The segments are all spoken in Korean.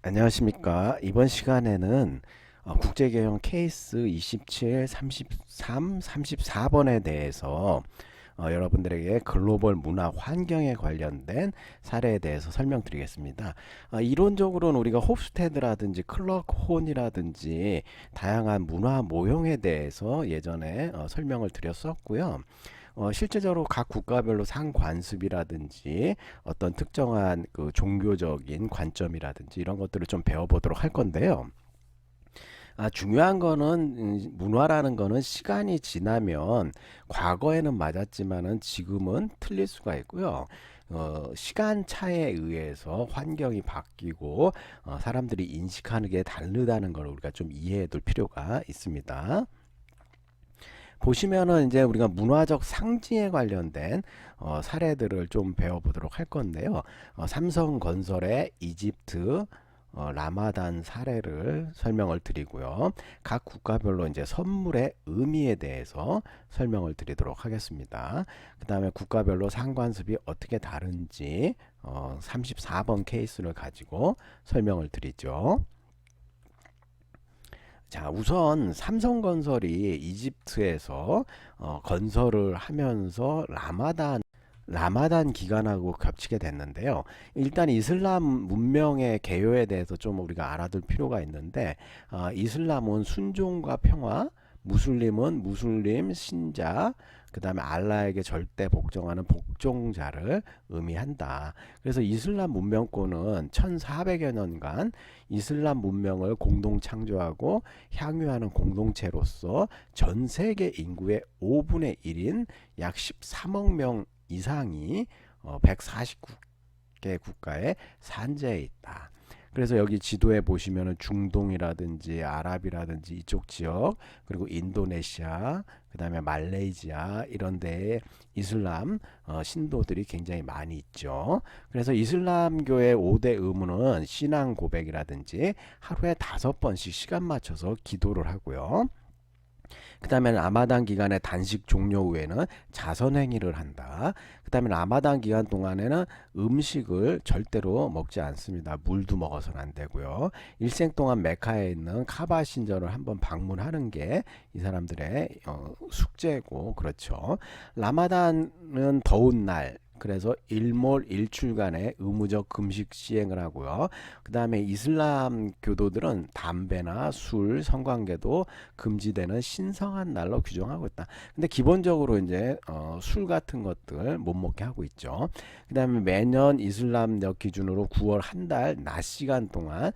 안녕하십니까. 이번 시간에는 국제개혁 케이스 27, 33, 34번에 대해서 여러분들에게 글로벌 문화 환경에 관련된 사례에 대해서 설명드리겠습니다. 이론적으로는 우리가 홉스테드라든지 클럭 혼이라든지 다양한 문화 모형에 대해서 예전에 설명을 드렸었고요. 실제적으로 각 국가별로 상관습이라든지 어떤 특정한 그 종교적인 관점이라든지 이런 것들을 좀 배워보도록 할 건데요. 중요한 거는 문화라는 거는 시간이 지나면 과거에는 맞았지만은 지금은 틀릴 수가 있고요. 시간 차에 의해서 환경이 바뀌고 사람들이 인식하는 게 다르다는 걸 우리가 좀 이해해 둘 필요가 있습니다. 보시면은 이제 우리가 문화적 상징에 관련된 사례들을 좀 배워보도록 할 건데요. 삼성건설의 이집트 라마단 사례를 설명을 드리고요. 각 국가별로 이제 선물의 의미에 대해서 설명을 드리도록 하겠습니다. 그 다음에 국가별로 상관습이 어떻게 다른지 34번 케이스를 가지고 설명을 드리죠. 자, 우선 삼성건설이 이집트에서 건설을 하면서 라마단 기간하고 겹치게 됐는데요. 일단 이슬람 문명의 개요에 대해서 좀 우리가 알아둘 필요가 있는데, 이슬람은 순종과 평화, 무슬림은 무슬림 신자, 그 다음에 알라에게 절대 복종하는 복종자를 의미한다. 그래서 이슬람 문명권은 1400여 년간 이슬람 문명을 공동 창조하고 향유하는 공동체로서 전 세계 인구의 5분의 1인 약 13억 명 이상이 149개 국가에 산재해 있다. 그래서 여기 지도에 보시면은 중동이라든지 아랍이라든지 이쪽 지역, 그리고 인도네시아, 그다음에 말레이시아 이런 데에 이슬람 신도들이 굉장히 많이 있죠. 그래서 이슬람교의 5대 의무는 신앙 고백이라든지 하루에 5번씩 시간 맞춰서 기도를 하고요. 그 다음에 라마단 기간의 단식 종료 후에는 자선행위를 한다. 그 다음에 라마단 기간 동안에는 음식을 절대로 먹지 않습니다. 물도 먹어서는 안 되고요. 일생 동안 메카에 있는 카바 신전을 한번 방문하는 게 이 사람들의 숙제고 그렇죠. 라마단은 더운 날, 그래서 일몰 일출간의 의무적 금식 시행을 하고요. 그 다음에 이슬람 교도들은 담배나 술, 성관계도 금지되는 신성한 날로 규정하고 있다. 근데 기본적으로 이제 술 같은 것들 못 먹게 하고 있죠. 그 다음에 매년 이슬람력 기준으로 9월 한 달 낮 시간 동안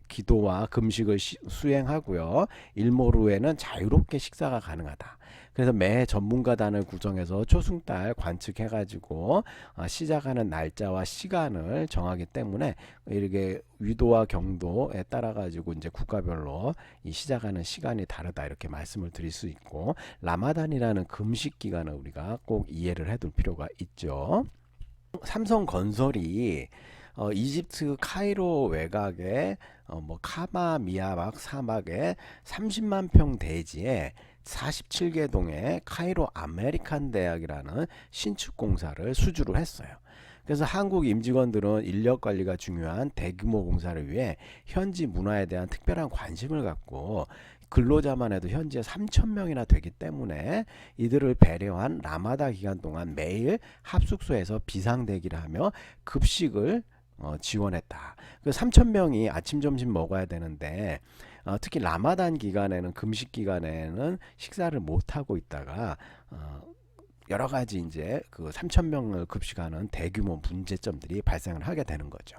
기도와 금식을 수행하고요. 일몰 후에는 자유롭게 식사가 가능하다. 그래서 매 전문가단을 구성해서 초승달 관측해가지고 시작하는 날짜와 시간을 정하기 때문에 이렇게 위도와 경도에 따라 가지고 이제 국가별로 이 시작하는 시간이 다르다 이렇게 말씀을 드릴 수 있고 라마단이라는 금식 기간을 우리가 꼭 이해를 해둘 필요가 있죠. 삼성건설이 이집트 카이로 외곽에 뭐 카마 미야박 사막에 30만 평 대지에 47개 동의 카이로 아메리칸 대학이라는 신축 공사를 수주를 했어요. 그래서 한국 임직원들은 인력 관리가 중요한 대규모 공사를 위해 현지 문화에 대한 특별한 관심을 갖고 근로자만 해도 현재 3천 명이나 되기 때문에 이들을 배려한 라마다 기간 동안 매일 합숙소에서 비상대기를 하며 급식을 지원했다. 그 3천 명이 아침 점심 먹어야 되는데 특히 라마단 기간에는 금식 기간에는 식사를 못 하고 있다가 여러 가지 이제 그 3천 명을 급식하는 대규모 문제점들이 발생을 하게 되는 거죠.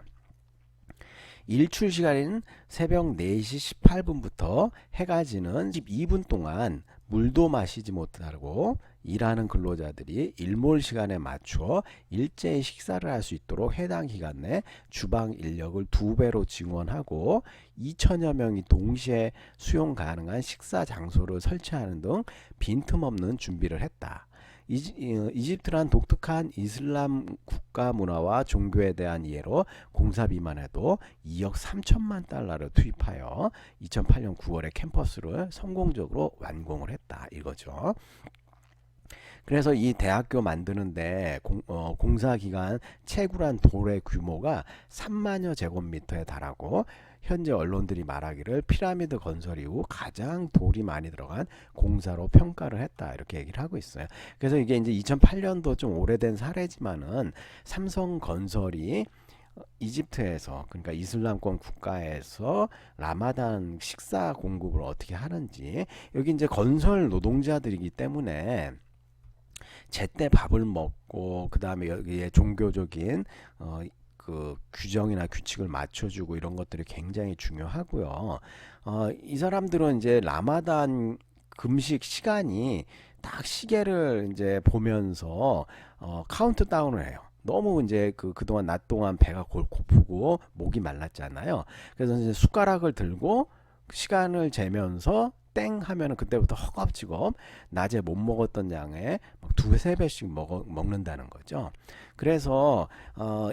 일출 시간인 새벽 4시 18분부터 해가 지는 12분 동안 물도 마시지 못하고 일하는 근로자들이 일몰 시간에 맞춰 일제히 식사를 할 수 있도록 해당 기간 내 주방 인력을 2배로 증원하고 2천여 명이 동시에 수용 가능한 식사 장소를 설치하는 등 빈틈없는 준비를 했다. 이집트란 독특한 이슬람 국가 문화와 종교에 대한 이해로 공사비만 해도 2억 3천만 달러를 투입하여 2008년 9월에 캠퍼스를 성공적으로 완공을 했다 이거죠. 그래서 이 대학교 만드는데 공사기간 채굴한 돌의 규모가 3만여 제곱미터에 달하고 현재 언론들이 말하기를 피라미드 건설 이후 가장 돌이 많이 들어간 공사로 평가를 했다 이렇게 얘기를 하고 있어요. 그래서 이게 이제 2008년도 좀 오래된 사례지만은 삼성건설이 이집트에서 그러니까 이슬람권 국가에서 라마단 식사 공급을 어떻게 하는지 여기 이제 건설 노동자들이기 때문에 제때 밥을 먹고 그 다음에 여기에 종교적인 그 규정이나 규칙을 맞춰주고 이런 것들이 굉장히 중요하고요. 이 사람들은 이제 라마단 금식 시간이 딱 시계를 이제 보면서 카운트다운을 해요. 너무 이제 그동안 낮 동안 배가 고프고 목이 말랐잖아요. 그래서 이제 숟가락을 들고 시간을 재면서 땡 하면은 그때부터 허겁지겁 낮에 못 먹었던 양의 막 두세 배씩 먹는다는 거죠. 그래서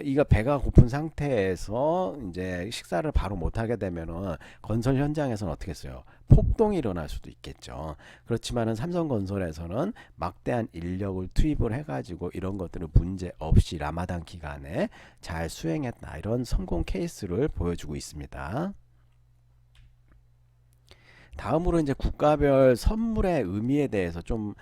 이가 배가 고픈 상태에서 이제 식사를 바로 못 하게 되면은 건설 현장에서는 어떻게 했어요? 폭동이 일어날 수도 있겠죠. 그렇지만은 삼성건설에서는 막대한 인력을 투입을 해가지고 이런 것들을 문제 없이 라마단 기간에 잘 수행했다. 이런 성공 케이스를 보여주고 있습니다. 다음으로 이제 국가별 선물의 의미에 대해서 좀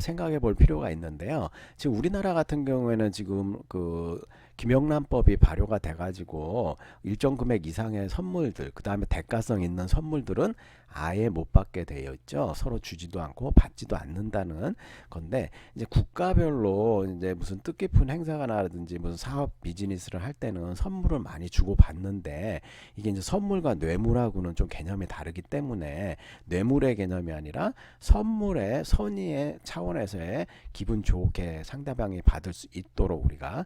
생각해 볼 필요가 있는데요. 지금 우리나라 같은 경우에는 지금 그 김영란법이 발효가 돼가지고 일정 금액 이상의 선물들, 그 다음에 대가성 있는 선물들은 아예 못 받게 되어 있죠. 서로 주지도 않고 받지도 않는다는 건데 이제 국가별로 이제 무슨 뜻깊은 행사가 나라든지 무슨 사업 비즈니스를 할 때는 선물을 많이 주고 받는데 이게 이제 선물과 뇌물하고는 좀 개념이 다르기 때문에 뇌물의 개념이 아니라 선물의 선의의 차원에서의 기분 좋게 상대방이 받을 수 있도록 우리가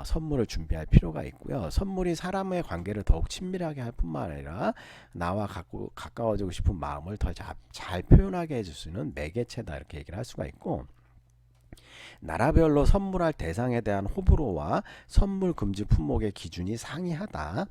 선물을 준비할 필요가 있고요. 선물이 사람의 관계를 더욱 친밀하게 할 뿐만 아니라 나와 가까워지고 싶은 마음을 더 잘 표현하게 해줄 수 있는 매개체다 이렇게 얘기를 할 수가 있고 나라별로 선물할 대상에 대한 호불호와 선물 금지 품목의 기준이 상이하다.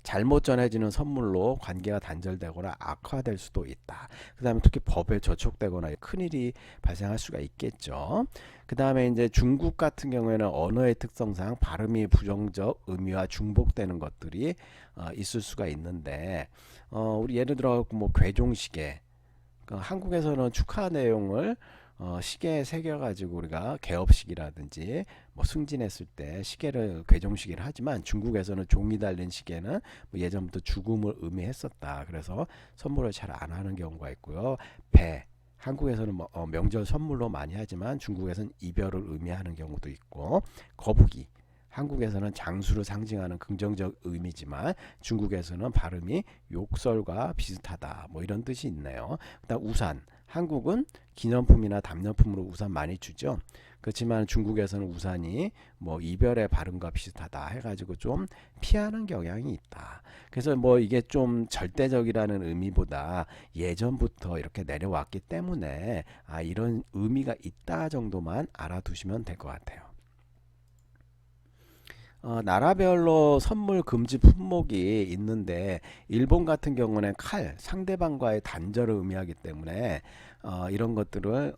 잘못 전해지는 선물로 관계가 단절되거나 악화될 수도 있다. 그 다음에 특히 법에 저촉되거나 큰일이 발생할 수가 있겠죠. 그 다음에 이제 중국 같은 경우에는 언어의 특성상 발음이 부정적 의미와 중복되는 것들이 있을 수가 있는데 우리 예를 들어 뭐 괴종시계 한국에서는 축하 내용을 시계에 새겨가지고 우리가 개업식이라든지 뭐 승진했을 때 시계를 괴종시계를 하지만 중국에서는 종이 달린 시계는 뭐 예전부터 죽음을 의미했었다. 그래서 선물을 잘 안 하는 경우가 있고요. 배 한국에서는 뭐 명절 선물로 많이 하지만 중국에서는 이별을 의미하는 경우도 있고 거북이 한국에서는 장수를 상징하는 긍정적 의미지만 중국에서는 발음이 욕설과 비슷하다. 뭐 이런 뜻이 있네요. 그다음 우산 한국은 기념품이나 답례품으로 우산 많이 주죠. 그렇지만 중국에서는 우산이 뭐 이별의 발음과 비슷하다 해가지고 좀 피하는 경향이 있다. 그래서 뭐 이게 좀 절대적이라는 의미보다 예전부터 이렇게 내려왔기 때문에 이런 의미가 있다 정도만 알아두시면 될 것 같아요. 나라별로 선물 금지 품목이 있는데 일본 같은 경우는 칼, 상대방과의 단절을 의미하기 때문에 이런 것들을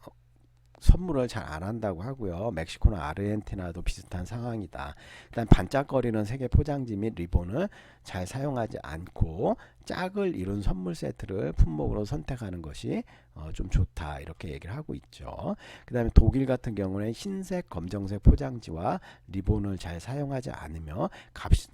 선물을 잘 안 한다고 하고요. 멕시코나 아르헨티나도 비슷한 상황이다. 일단 반짝거리는 색의 포장지 및 리본을 잘 사용하지 않고 짝을 이룬 선물 세트를 품목으로 선택하는 것이 좀 좋다 이렇게 얘기를 하고 있죠. 그 다음에 독일 같은 경우는 흰색, 검정색 포장지와 리본을 잘 사용하지 않으며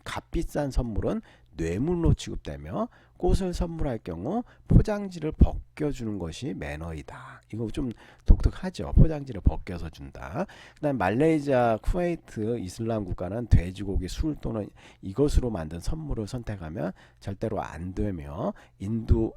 값비싼 선물은 뇌물로 취급되며 꽃을 선물할 경우 포장지를 벗겨주는 것이 매너이다. 이거 좀 독특하죠. 포장지를 벗겨서 준다. 그 다음 말레이시아, 쿠웨이트, 이슬람 국가는 돼지고기, 술 또는 이것으로 만든 선물을 선택하면 절대로 안 되며 인도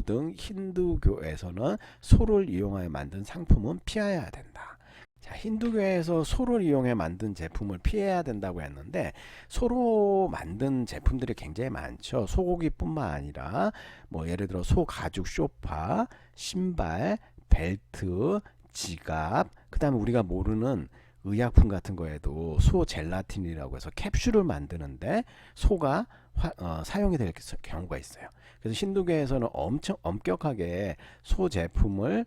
등 힌두교에서는 소를 이용하여 만든 상품은 피해야 된다. 자, 힌두교에서 소를 이용해 만든 제품을 피해야 된다고 했는데 소로 만든 제품들이 굉장히 많죠. 소고기뿐만 아니라 뭐 예를 들어 소 가죽 소파, 신발, 벨트, 지갑, 그 다음에 우리가 모르는 의약품 같은 거에도 소 젤라틴이라고 해서 캡슐을 만드는데 소가 사용이 될 경우가 있어요. 그래서 힌두교에서는 엄청 엄격하게 소 제품을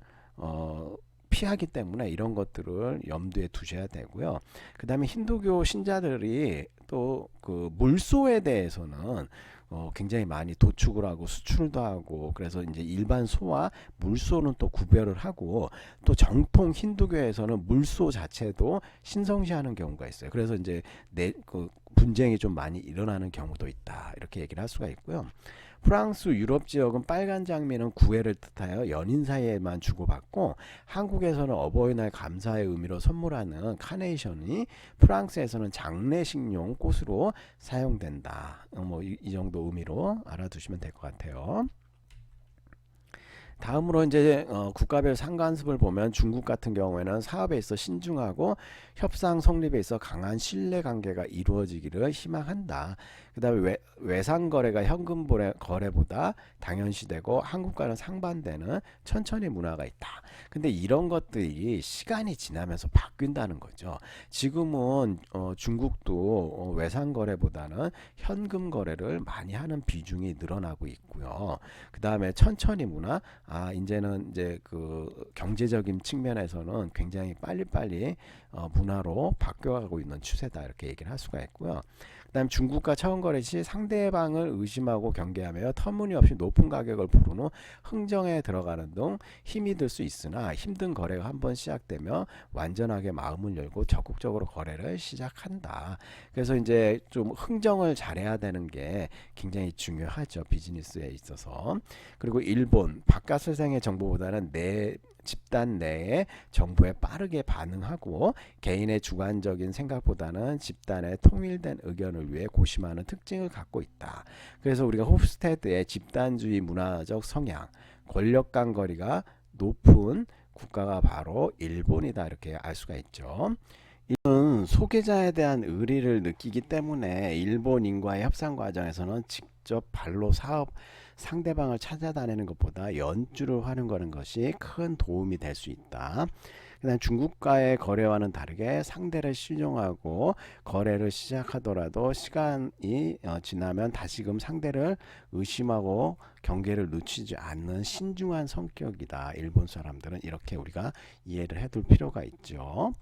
피하기 때문에 이런 것들을 염두에 두셔야 되고요. 그 다음에 힌두교 신자들이 또 그 물소에 대해서는 굉장히 많이 도축을 하고 수출도 하고, 그래서 이제 일반 소와 물소는 또 구별을 하고, 또 정통 힌두교에서는 물소 자체도 신성시하는 경우가 있어요. 그래서 이제 그 분쟁이 좀 많이 일어나는 경우도 있다, 이렇게 얘기를 할 수가 있고요. 프랑스 유럽 지역은 빨간 장미는 구애를 뜻하여 연인 사이에만 주고받고, 한국에서는 어버이날 감사의 의미로 선물하는 카네이션이 프랑스에서는 장례식용 꽃으로 사용된다. 뭐 이 정도 의미로 알아두시면 될 것 같아요. 다음으로 이제 국가별 상관습을 보면, 중국 같은 경우에는 사업에 있어 신중하고 협상 성립에 있어 강한 신뢰 관계가 이루어지기를 희망한다. 그 다음에 외상 거래가 현금 거래보다 당연시되고, 한국과는 상반되는 천천히 문화가 있다. 근데 이런 것들이 시간이 지나면서 바뀐다는 거죠. 지금은 중국도 외상 거래보다는 현금 거래를 많이 하는 비중이 늘어나고 있고요. 그 다음에 천천히 문화, 이제는 이제 그 경제적인 측면에서는 굉장히 빨리빨리 문화로 바뀌어가고 있는 추세다, 이렇게 얘기를 할 수가 있고요. 그다음 중국과 처음 거래 시 상대방을 의심하고 경계하며 터무니없이 높은 가격을 부른 후 흥정에 들어가는 등 힘이 들 수 있으나, 힘든 거래가 한번 시작되면 완전하게 마음을 열고 적극적으로 거래를 시작한다. 그래서 이제 좀 흥정을 잘해야 되는 게 굉장히 중요하죠, 비즈니스에 있어서. 그리고 일본, 바깥 세상의 정보보다는 내 집단 내의 정보에 빠르게 반응하고, 개인의 주관적인 생각보다는 집단의 통일된 의견을 위해 고심하는 특징을 갖고 있다. 그래서 우리가 호프스테드의 집단주의 문화적 성향, 권력 간 거리가 높은 국가가 바로 일본이다, 이렇게 알 수가 있죠. 이는 소비자에 대한 의리를 느끼기 때문에 일본인과의 협상 과정에서는 직접 발로 상대방을 찾아다니는 것보다 연주를 하는 것이 큰 도움이 될 수 있다. 그다음 중국과의 거래와는 다르게 상대를 신용하고 거래를 시작하더라도 시간이 지나면 다시금 상대를 의심하고 경계를 늦추지 않는 신중한 성격이다. 일본 사람들은 이렇게 우리가 이해를 해둘 필요가 있죠.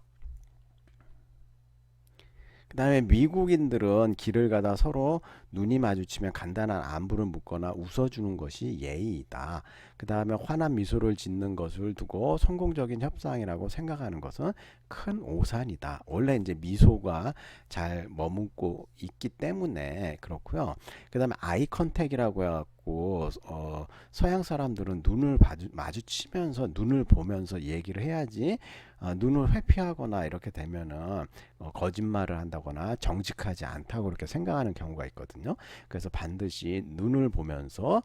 그 다음에 미국인들은 길을 가다 서로 눈이 마주치면 간단한 안부를 묻거나 웃어주는 것이 예의이다. 그 다음에 환한 미소를 짓는 것을 두고 성공적인 협상이라고 생각하는 것은 큰 오산이다. 원래 이제 미소가 잘 머금고 있기 때문에 그렇고요. 그 다음에 아이 컨택이라고 해갖고 서양 사람들은 눈을 마주치면서 눈을 보면서 얘기를 해야지, 눈을 회피하거나 이렇게 되면은 거짓말을 한다거나 정직하지 않다고 그렇게 생각하는 경우가 있거든요. 그래서 반드시 눈을 보면서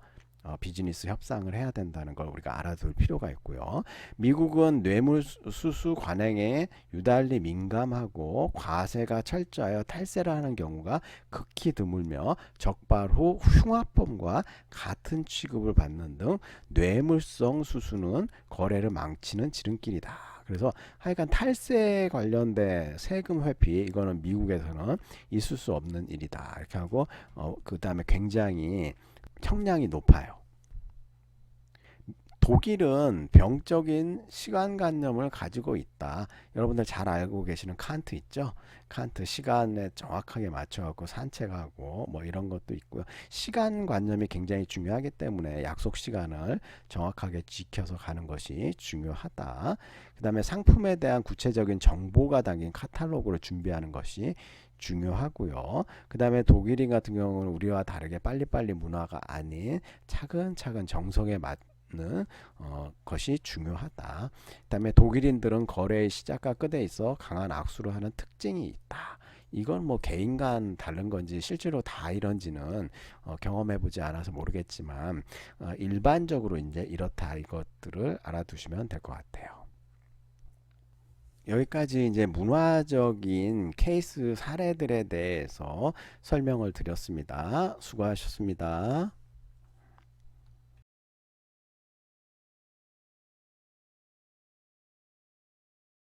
비즈니스 협상을 해야 된다는 걸 우리가 알아둘 필요가 있고요. 미국은 뇌물수수 관행에 유달리 민감하고 과세가 철저하여 탈세를 하는 경우가 극히 드물며, 적발 후 흉화범과 같은 취급을 받는 등 뇌물성 수수는 거래를 망치는 지름길이다. 그래서 하여간 탈세 관련된 세금 회피, 이거는 미국에서는 있을 수 없는 일이다, 이렇게 하고 그 다음에 굉장히 형량이 높아요. 독일은 병적인 시간관념을 가지고 있다. 여러분들 잘 알고 계시는 칸트 있죠? 칸트 시간에 정확하게 맞춰갖고 산책하고 뭐 이런 것도 있고요. 시간관념이 굉장히 중요하기 때문에 약속 시간을 정확하게 지켜서 가는 것이 중요하다. 그 다음에 상품에 대한 구체적인 정보가 담긴 카탈로그를 준비하는 것이 중요하고요. 그 다음에 독일인 같은 경우는 우리와 다르게 빨리빨리 문화가 아닌 차근차근 정성에 맞는 것이 중요하다. 그 다음에 독일인들은 거래의 시작과 끝에 있어 강한 악수를 하는 특징이 있다. 이건 뭐 개인 간 다른 건지 실제로 다 이런지는 경험해 보지 않아서 모르겠지만 일반적으로 이제 이렇다, 이것들을 알아두시면 될 것 같아요. 여기까지 이제 문화적인 케이스 사례들에 대해서 설명을 드렸습니다. 수고하셨습니다.